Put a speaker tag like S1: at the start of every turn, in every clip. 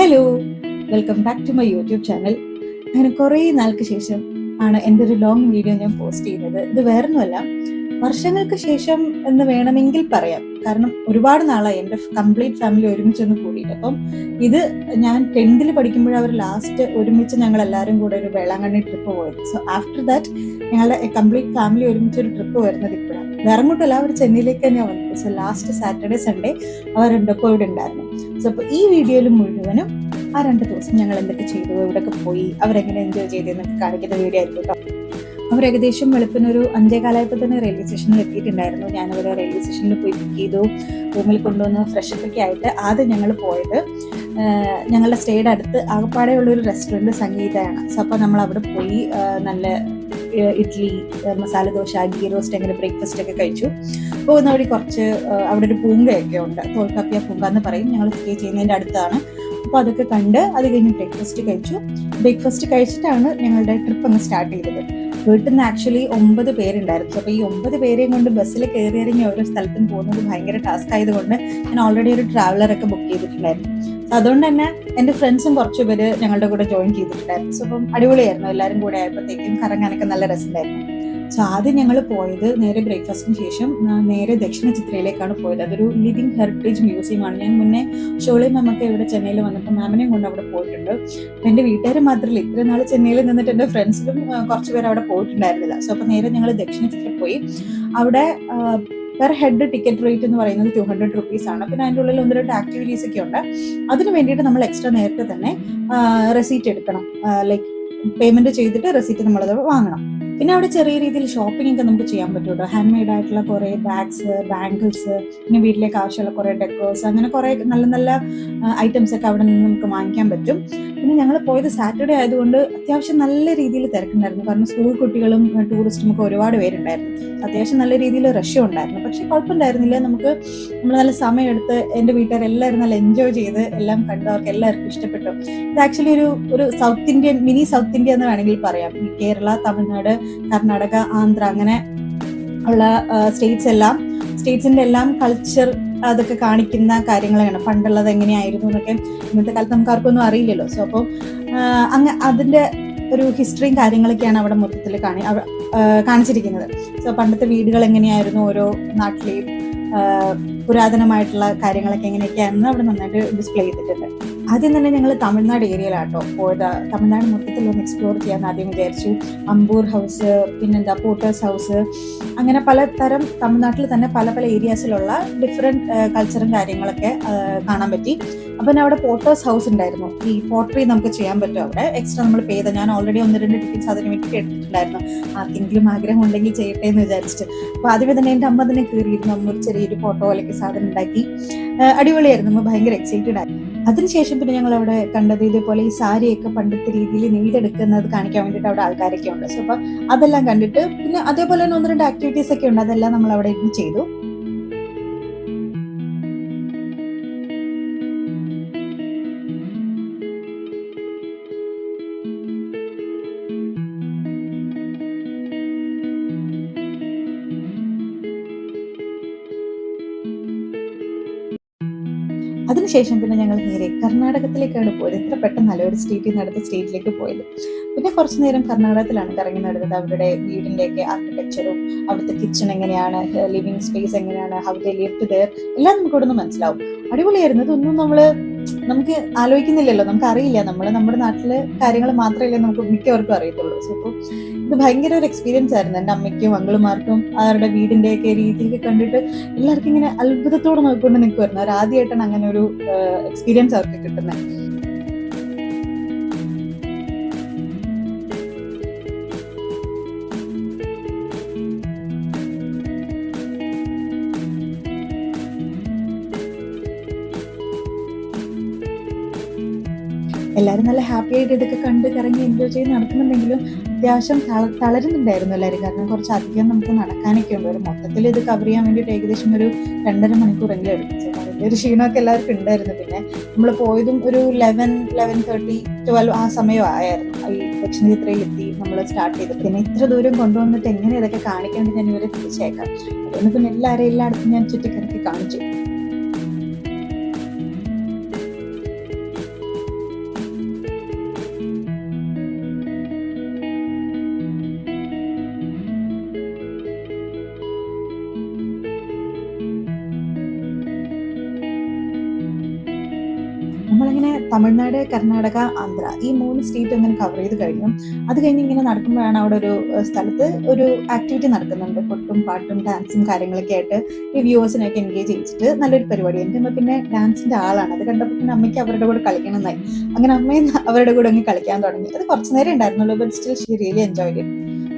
S1: Hello, welcome back to my YouTube channel. അങ്ങനെ കുറേ നാൾക്ക് ശേഷം ആണ് എൻ്റെ ഒരു ലോങ് വീഡിയോ ഞാൻ പോസ്റ്റ് ചെയ്യുന്നത്. ഇത് വേറൊന്നുമല്ല, വർഷങ്ങൾക്ക് ശേഷം എന്ന് വേണമെങ്കിൽ പറയാം. കാരണം ഒരുപാട് നാളായി എൻ്റെ കംപ്ലീറ്റ് ഫാമിലി ഒരുമിച്ചൊന്ന് കൂടിയിട്ട്. അപ്പം ഇത് ഞാൻ 10th പഠിക്കുമ്പോൾ അവർ ലാസ്റ്റ് ഒരുമിച്ച് ഞങ്ങൾ എല്ലാവരും കൂടെ ഒരു വേളാങ്കണ്ണി ട്രിപ്പ് പോയത്. സോ ആഫ്റ്റർ ദാറ്റ് ഞങ്ങളുടെ കംപ്ലീറ്റ് ഫാമിലി ഒരുമിച്ച് ഒരു ട്രിപ്പ് വരുന്നത് ഇപ്പോഴാണ്. വേറെ അങ്ങോട്ടല്ല, അവർ ചെന്നൈയിലേക്ക് തന്നെയാണ് വന്നത്. സോ ലാസ്റ്റ് സാറ്റർഡേ സൺഡേ അവർ രണ്ടൊപ്പം ഇവിടെ ഉണ്ടായിരുന്നു. സോ അപ്പോൾ ഈ വീഡിയോയിൽ മുഴുവനും ആ 2 ദിവസം ഞങ്ങൾ എന്തൊക്കെ ചെയ്തു, എവിടെയൊക്കെ പോയി, അവരെങ്ങനെ എൻജോയ് ചെയ്തെന്നൊക്കെ കാണിക്കുന്ന വീഡിയോ ആയിരിക്കും കേട്ടോ. അവർ ഏകദേശം വെളുപ്പിനൊരു 5:15 തന്നെ റെയിൽവേ സ്റ്റേഷനിൽ എത്തിയിട്ടുണ്ടായിരുന്നു. ഞാനവരെ റെയിൽവേ സ്റ്റേഷനിൽ പോയി പിക്ക് ചെയ്തു, റൂമിൽ കൊണ്ടുവന്ന് ഫ്രഷപ്പൊക്കെ ആയിട്ട് ആദ്യം ഞങ്ങൾ പോയത് ഞങ്ങളുടെ സ്റ്റേയുടെ അടുത്ത് ആകപ്പാടെയുള്ള ഒരു റെസ്റ്റോറൻറ്റ് സംഗീതയാണ്. സോ അപ്പോൾ നമ്മൾ അവിടെ പോയി നല്ല ഇഡ്ഡലി, മസാല ദോശ, ഗീ റോസ്റ്റ്, അങ്ങനെ ബ്രേക്ക്ഫാസ്റ്റ് ഒക്കെ കഴിച്ചു. പോകുന്ന വഴി കുറച്ച് അവിടെ ഒരു പൂങ്കയൊക്കെ ഉണ്ട്, തോൽക്കാപ്പിയ പൂങ്ക എന്ന് പറയും. ഞങ്ങൾ സ്റ്റേ ചെയ്യുന്നതിൻ്റെ അടുത്താണ്. അപ്പോൾ അതൊക്കെ കണ്ട് അത് കഴിഞ്ഞ് ബ്രേക്ക്ഫാസ്റ്റ് കഴിച്ചു. ബ്രേക്ക്ഫാസ്റ്റ് കഴിച്ചിട്ടാണ് ഞങ്ങളുടെ ട്രിപ്പ് അങ്ങ് സ്റ്റാർട്ട് ചെയ്തത്. വീട്ടിൽ നിന്ന് ആക്ച്വലി 9 പേരുണ്ടായിരുന്നു. അപ്പോൾ ഈ 9 പേരെയും കൊണ്ട് ബസ്സിൽ കയറി ഇറങ്ങി ഓരോ സ്ഥലത്തും പോകുന്നത് ഭയങ്കര ടാസ്ക് ആയതുകൊണ്ട് ഞാൻ ഓൾറെഡി ഒരു ട്രാവലറൊക്കെ ബുക്ക് ചെയ്തിട്ടുണ്ടായിരുന്നു. അതുകൊണ്ട് തന്നെ എൻ്റെ ഫ്രണ്ട്സും കുറച്ച് പേര് ഞങ്ങളുടെ കൂടെ ജോയിൻ ചെയ്തിട്ടുണ്ടായിരുന്നു. സോ അപ്പം അടിപൊളിയായിരുന്നു. എല്ലാവരും കൂടെ ആയപ്പോഴത്തേക്കും കറങ്ങാനൊക്കെ നല്ല രസമുണ്ടായിരുന്നു. സോ ആദ്യം ഞങ്ങൾ പോയത് നേരെ ബ്രേക്ക്ഫാസ്റ്റിന് ശേഷം നേരെ ദക്ഷിണ ചിത്രയിലേക്കാണ് പോയത്. അതൊരു ലിവിങ് ഹെറിറ്റേജ് മ്യൂസിയമാണ്. ഞാൻ മുന്നേ ഷോളി മാമൊക്കെ ഇവിടെ ചെന്നൈയിൽ വന്നപ്പോൾ മാമിനെയും കൊണ്ട് അവിടെ പോയിട്ടുണ്ട്. അപ്പം എൻ്റെ വീട്ടുകാർ മാത്രമല്ല, ഇത്രയും നാൾ ചെന്നൈയിൽ നിന്നിട്ട് എൻ്റെ ഫ്രണ്ട്സിലും കുറച്ച് പേര് അവിടെ പോയിട്ടുണ്ടായിരുന്നില്ല. സോ അപ്പോൾ നേരെ ഞങ്ങൾ ദക്ഷിണ ചിത്ര പോയി. അവിടെ പെർ ഹെഡ് ടിക്കറ്റ് റേറ്റ് എന്ന് പറയുന്നത് 200 rupees. പിന്നെ അതിൻ്റെ ഉള്ളിൽ 1-2 ആക്ടിവിറ്റീസ് ഒക്കെ ഉണ്ട്. അതിന് വേണ്ടിയിട്ട് നമ്മൾ എക്സ്ട്രാ നേരത്തെ തന്നെ റെസീറ്റ് എടുക്കണം. ലൈക്ക് പേയ്മെന്റ് ചെയ്തിട്ട് റെസീറ്റ് നമ്മളത് വാങ്ങണം. പിന്നെ അവിടെ ചെറിയ രീതിയിൽ ഷോപ്പിംഗ് ഒക്കെ നമുക്ക് ചെയ്യാൻ പറ്റുമല്ലോ. ഹാൻഡ് മെയ്ഡ് ആയിട്ടുള്ള കുറേ ബാഗ്സ്, ബാംഗിൾസ്, പിന്നെ വീട്ടിലേക്ക് ആവശ്യമുള്ള കുറേ ഡെക്കോസ്, അങ്ങനെ കുറേ നല്ല നല്ല ഐറ്റംസ് ഒക്കെ അവിടെ നിന്ന് നമുക്ക് വാങ്ങിക്കാൻ പറ്റും. പിന്നെ ഞങ്ങൾ പോയത് സാറ്റർഡേ ആയതുകൊണ്ട് അത്യാവശ്യം നല്ല രീതിയിൽ തിരക്കുണ്ടായിരുന്നു. കാരണം സ്കൂൾ കുട്ടികളും ടൂറിസ്റ്റും ഒക്കെ ഒരുപാട് പേരുണ്ടായിരുന്നു. അത്യാവശ്യം നല്ല രീതിയിൽ റഷും ഉണ്ടായിരുന്നു. പക്ഷെ കുഴപ്പമുണ്ടായിരുന്നില്ല. നമ്മൾ നല്ല സമയമെടുത്ത് എൻ്റെ വീട്ടുകാരെല്ലാവരും നല്ല എൻജോയ് ചെയ്ത് എല്ലാം കണ്ടു. അവർക്ക് എല്ലാവർക്കും ഇഷ്ടപ്പെട്ടു. ഇത് ആക്ച്വലി ഒരു south Indian, mini south India എന്ന് വേണമെങ്കിൽ പറയാം. ഈ കേരള, തമിഴ്നാട്, കർണാടക, ആന്ധ്ര അങ്ങനെ ഉള്ള സ്റ്റേറ്റ്സിന്റെ എല്ലാം കൾച്ചർ അതൊക്കെ കാണിക്കുന്ന കാര്യങ്ങളാണ്. പണ്ടുള്ളത് എങ്ങനെയായിരുന്നു എന്നൊക്കെ ഇന്നത്തെ കാലത്ത് നമുക്ക് ആർക്കൊന്നും അറിയില്ലല്ലോ. സോ അപ്പോൾ അതിന്റെ ഒരു ഹിസ്റ്ററിയും കാര്യങ്ങളൊക്കെയാണ് അവിടെ മൊത്തത്തിൽ കാണിച്ചിരിക്കുന്നത്. സോ പണ്ടത്തെ വീടുകൾ എങ്ങനെയായിരുന്നു, ഓരോ നാട്ടിലെയും പുരാതനമായിട്ടുള്ള കാര്യങ്ങളൊക്കെ എങ്ങനെയൊക്കെയാണെന്ന് അവിടെ നന്നായിട്ട് ഡിസ്പ്ലേ ചെയ്തിട്ടുണ്ട്. ആദ്യം തന്നെ ഞങ്ങൾ തമിഴ്നാട് ഏരിയയിലാട്ടോ പോയത്. തമിഴ്നാട് മൊത്തത്തിൽ ഒന്ന് എക്സ്പ്ലോർ ചെയ്യാൻ ആദ്യം വിചാരിച്ചു. അമ്പൂർ ഹൗസ്, പിന്നെന്താ പോട്ടേഴ്സ് ഹൗസ്, അങ്ങനെ പലതരം തമിഴ്നാട്ടിൽ തന്നെ പല പല ഏരിയാസിലുള്ള ഡിഫറെന്റ് കൾച്ചറും കാര്യങ്ങളൊക്കെ കാണാൻ പറ്റി. അപ്പം അവിടെ പോട്ടേഴ്സ് ഹൗസ് ഉണ്ടായിരുന്നു. ഈ പോട്ടറി നമുക്ക് ചെയ്യാൻ പറ്റും അവിടെ. എക്സ്ട്രാ നമ്മൾ പേ ചെയ്ത, ഞാൻ ഓൾറെഡി 1-2 ടിക്കറ്റ്സ് അതിന് വേണ്ടി എടുത്തിട്ടുണ്ടായിരുന്നു. ആർക്കെങ്കിലും ആഗ്രഹം ഉണ്ടെങ്കിൽ ചെയ്യട്ടെ എന്ന് വിചാരിച്ചിട്ട്. അപ്പോൾ ആദ്യമേ തന്നെ എൻ്റെ അമ്മ തന്നെ കയറിയിരുന്നു. അമ്മ ഒരു ചെറിയൊരു ഫോട്ടോ പോലെയൊക്കെ സാധനം ഉണ്ടാക്കി. അടിപൊളിയായിരുന്നു. നമ്മൾ ഭയങ്കര എക്സൈറ്റഡ് ആയി. അതിനുശേഷം പിന്നെ ഞങ്ങൾ അവിടെ കണ്ടത് ഇതേപോലെ ഈ സാരിയൊക്കെ പണ്ടത്തെ രീതിയിൽ നെയ്തെടുക്കുന്നത് കാണിക്കാൻ വേണ്ടിയിട്ട് അവിടെ ആൾക്കാരൊക്കെ ഉണ്ട്. സോ അപ്പം അതെല്ലാം കണ്ടിട്ട് പിന്നെ അതേപോലെ തന്നെ 1-2 ആക്ടിവിറ്റീസ് ഒക്കെ ഉണ്ട്. അതെല്ലാം നമ്മൾ അവിടെ ഇരുന്ന് ചെയ്തു. അതിനുശേഷം പിന്നെ ഞങ്ങൾ നേരെ കർണാടകത്തിലേക്കാണ് പോയത്. എത്ര പെട്ടെന്നല്ല ഒരു സ്റ്റേറ്റിൽ നിന്ന് അടുത്ത സ്റ്റേറ്റിലേക്ക് പോയത്. പിന്നെ കുറച്ചു നേരം കർണാടകത്തിലാണ് കറങ്ങി നടന്നത്. അവരുടെ വീടിൻ്റെയൊക്കെ ആർക്കിടെക്ചറും അവിടുത്തെ കിച്ചൺ എങ്ങനെയാണ്, ലിവിങ് സ്പേസ് എങ്ങനെയാണ്, ഹൗ ദേ ലിവ് ദേർ, എല്ലാം നമുക്ക് ഇവിടെ നിന്ന് മനസ്സിലാവും. അടിപൊളിയായിരുന്നു. ഇതൊന്നും നമുക്ക് ആലോചിക്കുന്നില്ലല്ലോ, നമുക്ക് അറിയില്ല. നമ്മുടെ നാട്ടിലെ കാര്യങ്ങൾ മാത്രമല്ലേ നമുക്ക് മിക്കവർക്കും അറിയത്തുള്ളൂ. സോ അപ്പോൾ ഇത് ഭയങ്കര ഒരു എക്സ്പീരിയൻസ് ആയിരുന്നു. എൻ്റെ അമ്മയ്ക്കും അങ്കിളുമാർക്കും അവരുടെ വീടിൻ്റെയൊക്കെ രീതിയൊക്കെ കണ്ടിട്ട് എല്ലാവർക്കും ഇങ്ങനെ അത്ഭുതത്തോടെ നോക്കിക്കൊണ്ട് നിൽക്കുമായിരുന്നു. അവർ ആദ്യമായിട്ടാണ് അങ്ങനെ ഒരു എക്സ്പീരിയൻസ് അവർക്ക് കിട്ടുന്നത്. എല്ലാവരും നല്ല ഹാപ്പി ആയിട്ട് ഇതൊക്കെ കണ്ട് കറങ്ങി എൻജോയ് ചെയ്ത് നടക്കുന്നുണ്ടെങ്കിലും അത്യാവശ്യം തളരുന്നുണ്ടായിരുന്നു എല്ലാവരും. കാരണം കുറച്ചധികം നമുക്ക് നടക്കാനൊക്കെ ഉണ്ട്. ഒരു മൊത്തത്തിൽ ഇത് കവർ ചെയ്യാൻ വേണ്ടിയിട്ട് ഏകദേശം ഒരു 2.5 മണിക്കൂറെങ്കിലും എടുക്കും. അതിൻ്റെ ഒരു ക്ഷീണമൊക്കെ എല്ലാവർക്കും ഉണ്ടായിരുന്നു. പിന്നെ നമ്മൾ പോയതും ഒരു 11:30, 12 ആ സമയമായിരുന്നു. ഈ ദക്ഷിണ ചിത്രയിൽ എത്തി നമ്മൾ സ്റ്റാർട്ട് ചെയ്തത്. പിന്നെ ഇത്ര ദൂരം കൊണ്ടുവന്നിട്ട് എങ്ങനെ ഇതൊക്കെ കാണിക്കാൻ ഞാൻ ഇവരെ തിരിച്ചേക്കാം. അതുകൊണ്ട് പിന്നെ എല്ലായിടത്തും ഞാൻ ചുറ്റിക്കറക്കി കാണിച്ചു. നമ്മളിങ്ങനെ തമിഴ്നാട്, കർണാടക, ആന്ധ്ര ഈ 3 സ്റ്റേറ്റ് അങ്ങനെ കവർ ചെയ്ത് കഴിഞ്ഞു. അത് കഴിഞ്ഞ് ഇങ്ങനെ നടക്കുമ്പോഴാണ് അവിടെ ഒരു സ്ഥലത്ത് ഒരു ആക്ടിവിറ്റി നടക്കുന്നുണ്ട്. കൊട്ടും പാട്ടും ഡാൻസും കാര്യങ്ങളൊക്കെ ആയിട്ട് ഈ വ്യൂവേഴ്സിനെയൊക്കെ എൻഗേജ് ചെയ്യിച്ചിട്ട് നല്ലൊരു പരിപാടി. എൻ്റെ അമ്മ പിന്നെ ഡാൻസിന്റെ ആളാണ്. അത് കണ്ടപ്പോൾ പിന്നെ അമ്മയ്ക്ക് അവരുടെ കൂടെ കളിക്കണമെന്നായി. അങ്ങനെ അമ്മയും അവരുടെ കൂടെ അങ്ങ് കളിക്കാൻ തുടങ്ങി. അത് കുറച്ചു നേരം ഉണ്ടായിരുന്നുള്ളൂ, but still she really enjoyed it.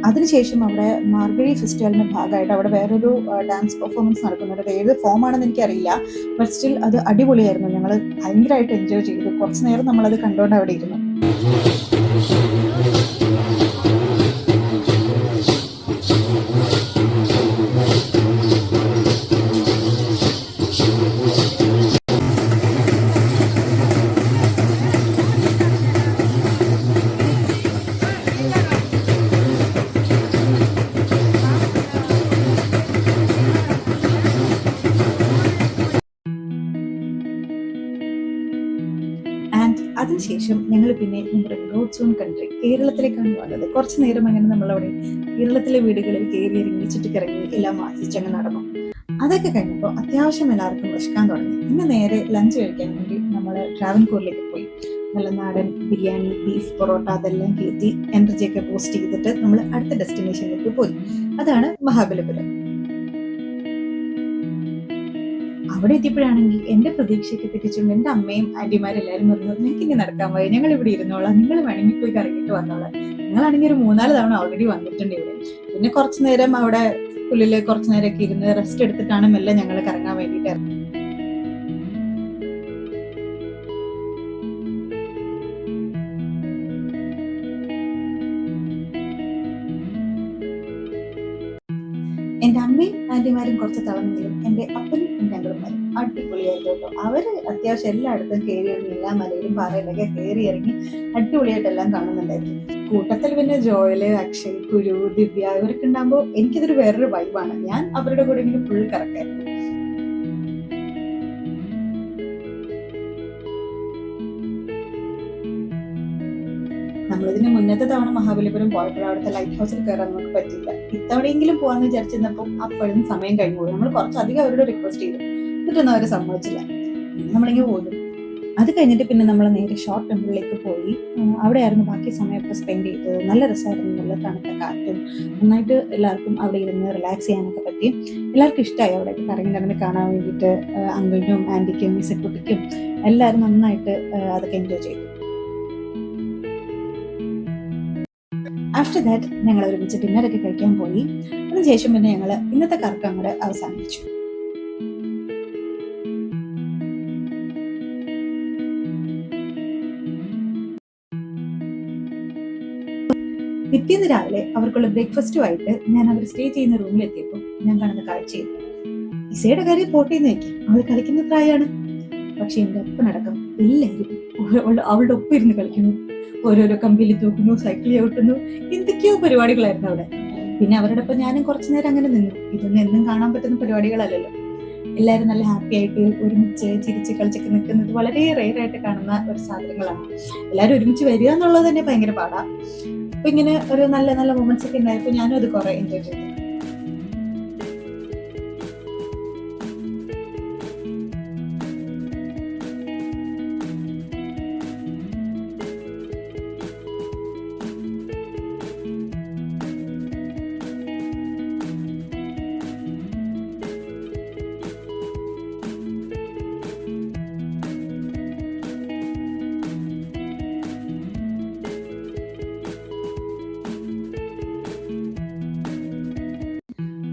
S1: അതിനുശേഷം അവിടെ മാർഗഴി ഫെസ്റ്റിവലിന്റെ ഭാഗമായിട്ട് അവിടെ വേറൊരു ഡാൻസ് പെർഫോമൻസ് നടക്കുന്നുണ്ട്. അത് ഏത് ഫോം ആണെന്ന് എനിക്കറിയില്ല, ബട്ട് സ്റ്റിൽ അത് അടിപൊളിയായിരുന്നു. ഞങ്ങൾ ഭയങ്കരമായിട്ട് എൻജോയ് ചെയ്തു. കുറച്ചു നേരം നമ്മളത് കണ്ടുകൊണ്ട് അവിടെ ഇരുന്നു. ആൻഡ് അതിനുശേഷം ഞങ്ങൾ പിന്നെ നമ്മുടെ ഗോഡ്സ് ഓൺ കൺട്രി കേരളത്തിലേക്കാണ് വന്നത്. കുറച്ചു നേരം അങ്ങനെ നമ്മളവിടെ കേരളത്തിലെ വീടുകളിൽ കയറി ഇറങ്ങി ചുറ്റിക്കിറങ്ങി എല്ലാം ആസ്വദിച്ചങ്ങ് നടന്നു. അതൊക്കെ കഴിഞ്ഞപ്പോൾ അത്യാവശ്യം എല്ലാവർക്കും വിശക്കാൻ തുടങ്ങി. പിന്നെ നേരെ ലഞ്ച് കഴിക്കാൻ വേണ്ടി നമ്മൾ ട്രാവൻകൂറിലേക്ക് പോയി. നല്ല നാടൻ ബിരിയാണി, ബീഫ് പൊറോട്ട അതെല്ലാം കയറ്റി എനർജിയൊക്കെ ബൂസ്റ്റ് ചെയ്തിട്ട് നമ്മൾ അടുത്ത ഡെസ്റ്റിനേഷനിലേക്ക് പോയി. അതാണ് മഹാബലിപുരം. അവിടെ എത്തിയപ്പോഴാണെങ്കിൽ എന്റെ പ്രതീക്ഷയ്ക്ക് തിരിച്ചും എന്റെ അമ്മയും ആന്റിമാരെല്ലാരും പറഞ്ഞു, നിങ്ങൾക്ക് ഇനി നടക്കാൻ പോയി, ഞങ്ങൾ ഇവിടെ ഇരുന്നോളാം, നിങ്ങൾ വേണമെങ്കിൽ പോയി കറങ്ങിയിട്ട് വന്നോളാം. ഞങ്ങളാണെങ്കിൽ ഒരു 3-4 തവണ ഓൾറെഡി വന്നിട്ടുണ്ട് ഇവിടെ. പിന്നെ കുറച്ചു നേരം അവിടെ പുല്ലില് കുറച്ചു നേരമൊക്കെ ഇരുന്ന് റെസ്റ്റ് എടുത്തിട്ടാണ് മെല്ലെ ഞങ്ങൾ കറങ്ങാൻ വേണ്ടിയിട്ട്. എന്റെ അമ്മയും ആന്റിമാരും കുറച്ച് തളർന്നെങ്കിലും എന്റെ അപ്പനും എന്റെ അങ്കിളുമാരും അടിപൊളിയായിട്ട് കേട്ടോ. അവര് അത്യാവശ്യം എല്ലായിടത്തും കയറി ഇറങ്ങി, എല്ലാ മലയിലും പാറയിലൊക്കെ കയറി ഇറങ്ങി അടിപൊളിയായിട്ടെല്ലാം കാണുന്നുണ്ടായിരുന്നു. കൂട്ടത്തിൽ പിന്നെ ജോയല്, അക്ഷയ്, കുരു, ദിവ്യ ഇവരൊക്കെ ഉണ്ടാകുമ്പോൾ എനിക്കിതൊരു വേറൊരു വൈബാണ്. ഞാൻ അവരുടെ കൂടെ ഇങ്ങനെ ഫുൾ കറക്റ്റായിരുന്നു. നമ്മളിതിന് മുന്നത്തെ തവണ മഹാബലിപുരം പോയപ്പോൾ അവിടുത്തെ ലൈറ്റ് ഹൗസിൽ കയറാൻ നമുക്ക് പറ്റില്ല. ഇത്തവണയെങ്കിലും പോകാന്ന് വിചാരിച്ചിരുന്നപ്പോൾ അപ്പോഴും സമയം കഴിഞ്ഞു പോയി. നമ്മൾ കുറച്ചധികം അവരോട് റിക്വസ്റ്റ് ചെയ്തു, എന്നിട്ടൊന്നും അവർ സമ്മതിച്ചില്ല. നമ്മളിങ്ങനെ പോകും. അത് കഴിഞ്ഞിട്ട് പിന്നെ നമ്മൾ നേരെ ഷോർട്ട് ടെമ്പിളിലേക്ക് പോയി. അവിടെയായിരുന്നു ബാക്കി സമയമൊക്കെ സ്പെൻഡ് ചെയ്തത്. നല്ല രസമായിരുന്നു, നല്ല തണുത്ത കാറ്റും നന്നായിട്ട് എല്ലാവർക്കും അവിടെ ഇരുന്ന് റിലാക്സ് ചെയ്യാനൊക്കെ പറ്റി. എല്ലാവർക്കും ഇഷ്ടമായി അവിടെയൊക്കെ കറങ്ങി നടന്ന് കാണാൻ വേണ്ടിയിട്ട്. അങ്കിളിനും ആന്റിക്കും മിസക്കുട്ടിക്കും എല്ലാവരും നന്നായിട്ട് അതൊക്കെ എൻജോയ് ചെയ്തു. ആഫ്റ്റർ ദാറ്റ് ഞങ്ങൾ ഒരുമിച്ച് ഡിന്നറൊക്കെ കഴിക്കാൻ പോയി. അതിനുശേഷം പിന്നെ ഞങ്ങൾ ഇന്നത്തെ കറക്കം അങ്ങോട്ട് അവസാനിപ്പിച്ചു. പിറ്റേന്ന് രാവിലെ അവർക്കുള്ള ബ്രേക്ക്ഫാസ്റ്റുമായിട്ട് ഞാൻ അവർ സ്റ്റേ ചെയ്യുന്ന റൂമിലെത്തിയപ്പോൾ ഞാൻ കാണുന്ന കാഴ്ചയിൽ ഇസയുടെ കാര്യം പോട്ടേന്ന് വെക്കാം, അവൾ കളിക്കുന്ന പ്രായമാണ്. പക്ഷെ എന്റെ ഒപ്പനടക്കം എല്ലാവരും അവളുടെ ഒപ്പം ഇരുന്ന് കളിക്കുന്നു. ഓരോരോ കമ്പിയിൽ തൂക്കുന്നു, സൈക്കിൾ ചവിട്ടുന്നു, എന്തൊക്കെയോ പരിപാടികളായിരുന്നു അവിടെ. പിന്നെ അവരുടെ ഒപ്പം ഞാനും കുറച്ചു നേരം അങ്ങനെ നിന്നു. ഇതൊന്നും എന്നും കാണാൻ പറ്റുന്ന പരിപാടികളല്ലല്ലോ. എല്ലാവരും നല്ല ഹാപ്പി ആയിട്ട് ഒരുമിച്ച് ചിരിച്ച് കളിച്ചൊക്കെ നിൽക്കുന്നത് വളരെ റെയർ ആയിട്ട് കാണുന്ന ഒരു സാധനങ്ങളാണ്. എല്ലാവരും ഒരുമിച്ച് വരിക എന്നുള്ളത് തന്നെ ഭയങ്കര പാടാ. അപ്പൊ ഇങ്ങനെ ഒരു നല്ല നല്ല മൊമെന്റ്സ് ഒക്കെ ഉണ്ടായപ്പോൾ ഞാനും അത് കുറെ എൻജോയ് ചെയ്തു.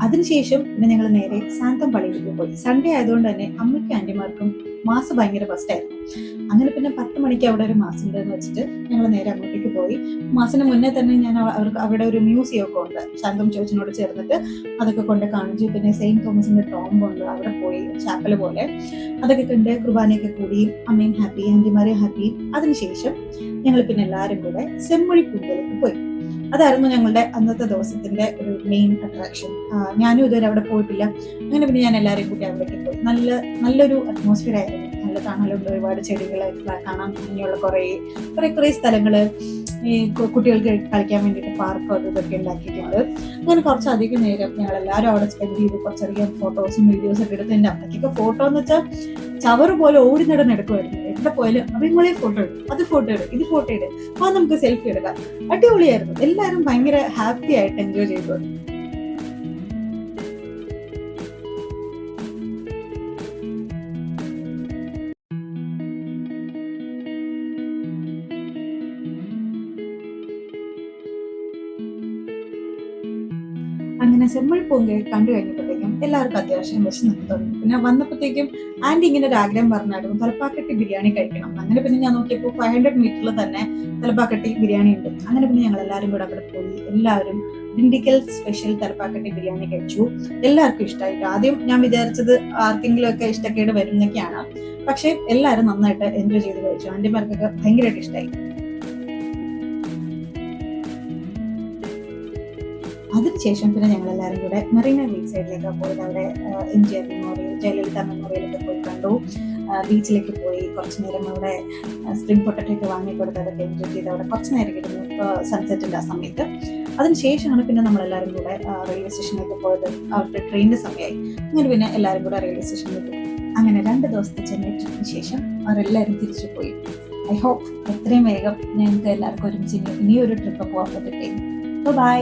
S1: അതിനുശേഷം പിന്നെ ഞങ്ങൾ നേരെ സാന്തം പള്ളിയിലേക്ക് പോയി. സൺഡേ ആയതുകൊണ്ട് തന്നെ അമ്മയ്ക്കും ആന്റിമാർക്കും മാസ് ഭയങ്കര ഫസ്റ്റ് ആയിരുന്നു. അങ്ങനെ പിന്നെ 10 മണിക്ക് അവിടെ ഒരു മാസ് ഉണ്ടെന്ന് വെച്ചിട്ട് ഞങ്ങൾ നേരെ അങ്ങോട്ടേക്ക് പോയി. മാസിന് മുന്നേ തന്നെ ഞാൻ അവർക്ക് അവിടെ ഒരു മ്യൂസിയം ഒക്കെ ഉണ്ട്, ശാന്തം ചേച്ചിനോട് ചേർന്നിട്ട് അതൊക്കെ കൊണ്ട് കാണിച്ചു. പിന്നെ സെയിന്റ് തോമസിന്റെ ടോംബ് ഉണ്ട്, അവിടെ പോയി ചാപ്പല് പോലെ അതൊക്കെ കണ്ട് കുർബാനയൊക്കെ കൂടി അമ്മയും ഹാപ്പി, ആന്റിമാരെയും ഹാപ്പി. അതിനുശേഷം ഞങ്ങൾ പിന്നെ എല്ലാവരും കൂടെ സെമ്മൊഴി പൂങ്കലേക്ക് പോയി. അതായിരുന്നു ഞങ്ങളുടെ അന്നത്തെ ദിവസത്തിന്റെ ഒരു മെയിൻ അട്രാക്ഷൻ. ഞാനും ഇതുവരെ അവിടെ പോയിട്ടില്ല. അങ്ങനെ പിന്നെ ഞാൻ എല്ലാവരെയും കൂട്ടി അവിടേക്ക് പോയി. നല്ലൊരു അറ്റ്മോസ്ഫിയർ ആയിരുന്നു. നല്ല തണലുണ്ട്, ഒരുപാട് ചെടികൾ കാണാൻ ഭംഗിയുള്ള കുറെ സ്ഥലങ്ങള്, ഈ കുട്ടികൾക്ക് കളിക്കാൻ വേണ്ടിയിട്ട് പാർക്കും അതൊക്കെ ഉണ്ടാക്കിയിട്ടുണ്ട്. അങ്ങനെ കുറച്ചധികം നേരം ഞങ്ങൾ എല്ലാവരും അവിടെ സ്പെൻഡ് ചെയ്ത് കുറച്ചധികം ഫോട്ടോസും വീഡിയോസും ഒക്കെ എടുത്ത്. എൻ്റെ അമ്മയ്ക്കൊക്കെ ഫോട്ടോ എന്ന് വെച്ചാൽ ചവറ് പോലെ ഓടി നടന്നെടുക്കുമായിരുന്നു. എവിടെ പോയാലും അഭിമോളെ ഫോട്ടോ ഇടും, അത് ഫോട്ടോ ഇടും, ഇത് ഫോട്ടോ ഇടും, അപ്പൊ നമുക്ക് സെൽഫി എടുക്കാം. അടിപൊളിയായിരുന്നു. എല്ലാവരും ഭയങ്കര ഹാപ്പി ആയിട്ട് എൻജോയ് ചെയ്തു. അങ്ങനെ സെമ്മൾ പൊങ്ക് കണ്ടു കഴിഞ്ഞപ്പോഴത്തേക്കും എല്ലാവർക്കും അത്യാവശ്യം വിശന്നൊക്കെ തുടങ്ങി. പിന്നെ വന്നപ്പോഴത്തേക്കും ആന്റി ഇങ്ങനെ ഒരു ആഗ്രഹം പറഞ്ഞായിരുന്നു, തലപ്പാക്കട്ടി ബിരിയാണി കഴിക്കണം. അങ്ങനെ പിന്നെ ഞാൻ നോക്കിയപ്പോൾ 500 മീറ്ററിൽ തന്നെ തലപ്പാക്കട്ടി ബിരിയാണി ഉണ്ട്. അങ്ങനെ പിന്നെ ഞങ്ങൾ എല്ലാവരും കൂടെ അവിടെ പോയി എല്ലാവരും ഡിണ്ടിക്കൽ സ്പെഷ്യൽ തലപ്പാക്കട്ടി ബിരിയാണി കഴിച്ചു. എല്ലാവർക്കും ഇഷ്ടമായിട്ട്. ആദ്യം ഞാൻ വിചാരിച്ചത് ആർക്കെങ്കിലും ഒക്കെ ഇഷ്ടക്കേട് വരും എന്നൊക്കെയാണ്, പക്ഷെ എല്ലാവരും നന്നായിട്ട് എൻജോയ് ചെയ്ത് കഴിച്ചു. ആന്റിമാർക്കൊക്കെ ഭയങ്കരമായിട്ട് ഇഷ്ടമായി. അതിനുശേഷം പിന്നെ ഞങ്ങൾ എല്ലാവരും കൂടെ മെറീന ബീച്ച് സൈഡിലേക്ക് പോയത്. അവിടെ MGR മെമ്മോറിയൽ, ജയലളിത മെമ്മോറിയലൊക്കെ പോയി കണ്ടു. ബീച്ചിലേക്ക് പോയി കുറച്ചു നേരം അവിടെ സ്പ്രിംഗ് പൊട്ടറ്റോ ഒക്കെ വാങ്ങിക്കൊടുത്ത് അതൊക്കെ എൻജോയ് ചെയ്ത് അവിടെ കുറച്ചു നേരം ഇരുന്നു സൺസെറ്റിന്റെ ആ സമയത്ത്. അതിനുശേഷമാണ് പിന്നെ നമ്മളെല്ലാവരും കൂടെ റെയിൽവേ സ്റ്റേഷനിലേക്ക് പോയത്. അവരുടെ ട്രെയിനിന്റെ സമയമായി. അങ്ങനെ പിന്നെ എല്ലാവരും കൂടെ റെയിൽവേ സ്റ്റേഷനിലേക്ക് പോയി. അങ്ങനെ 2 ദിവസത്തെ ചെന്നൈ ട്രിപ്പിന് ശേഷം അവരെല്ലാവരും തിരിച്ചു പോയി. ഐ ഹോപ്പ് എത്രയും വേഗം ഞങ്ങൾക്ക് എല്ലാവർക്കും ഒരുമിച്ച് ഇനിയൊരു ട്രിപ്പ് പോകാൻ പറ്റട്ടെ. ബൈ.